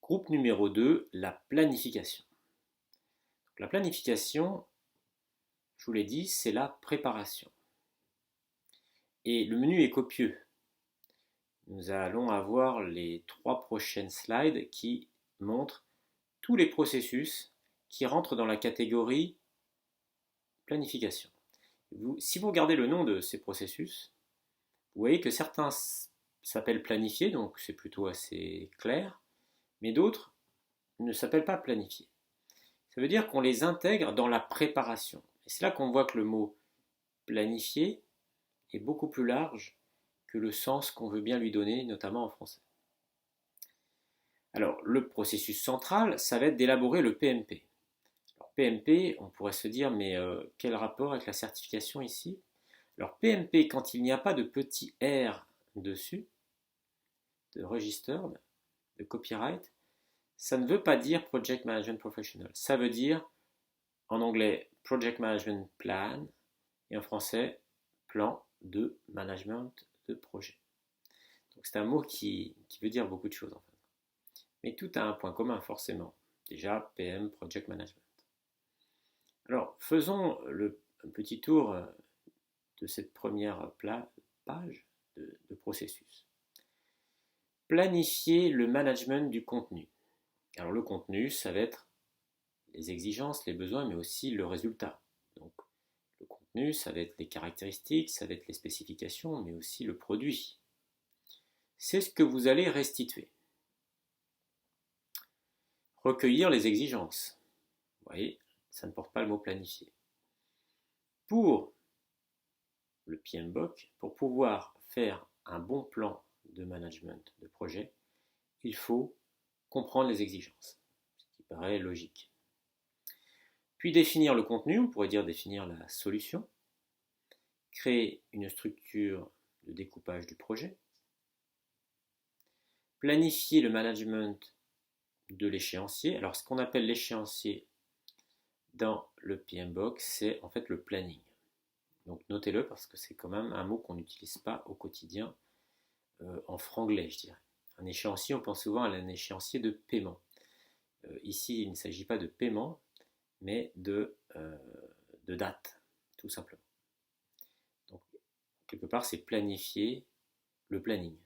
Groupe numéro 2, la planification. La planification, je vous l'ai dit, c'est la préparation. Et le menu est copieux. Nous allons avoir les 3 prochaines slides qui montrent tous les processus qui rentrent dans la catégorie planification. Si vous regardez le nom de ces processus, vous voyez que certains s'appellent planifier, donc c'est plutôt assez clair, mais d'autres ne s'appellent pas planifier. Ça veut dire qu'on les intègre dans la préparation. Et c'est là qu'on voit que le mot planifier est beaucoup plus large que le sens qu'on veut bien lui donner, notamment en français. Alors, le processus central, ça va être d'élaborer le PMP. Alors, PMP, on pourrait se dire, mais quel rapport avec la certification ici? Alors, PMP, quand il n'y a pas de petit R dessus, de registered, de copyright, ça ne veut pas dire Project Management Professional. Ça veut dire, en anglais, Project Management Plan, et en français, plan de management de projet. Donc c'est un mot qui veut dire beaucoup de choses en fait. Mais tout a un point commun forcément. Déjà, PM, Project Management. Alors, faisons un petit tour de cette première page de processus. Planifier le management du contenu. Alors le contenu, ça va être les exigences, les besoins, mais aussi le résultat. Donc le contenu, ça va être les caractéristiques, ça va être les spécifications, mais aussi le produit. C'est ce que vous allez restituer. Recueillir les exigences. Vous voyez, ça ne porte pas le mot planifier. Pour le PMBOK, pour pouvoir faire un bon plan de management de projet, il faut comprendre les exigences, ce qui paraît logique. Puis définir le contenu, on pourrait dire définir la solution, créer une structure de découpage du projet, planifier le management de l'échéancier. Alors ce qu'on appelle l'échéancier dans le PMBOK, c'est en fait le planning. Donc notez-le parce que c'est quand même un mot qu'on n'utilise pas au quotidien en franglais, je dirais. Un échéancier, on pense souvent à un échéancier de paiement. Ici, il ne s'agit pas de paiement, mais de date, tout simplement. Donc, quelque part, c'est planifier le planning.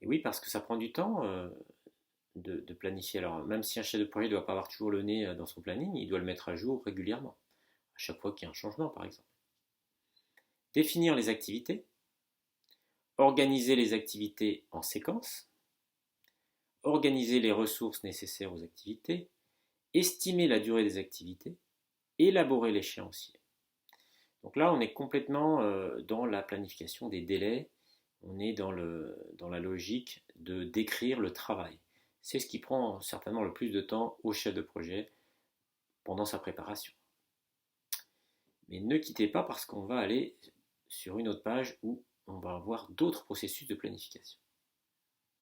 Et oui, parce que ça prend du temps de planifier. Alors, même si un chef de projet ne doit pas avoir toujours le nez dans son planning, il doit le mettre à jour régulièrement, à chaque fois qu'il y a un changement, par exemple. Définir les activités, organiser les activités en séquence, organiser les ressources nécessaires aux activités, estimer la durée des activités, élaborer l'échéancier. Donc là, on est complètement dans la planification des délais, on est dans la logique de décrire le travail. C'est ce qui prend certainement le plus de temps au chef de projet pendant sa préparation. Mais ne quittez pas parce qu'on va aller sur une autre page où on va avoir d'autres processus de planification.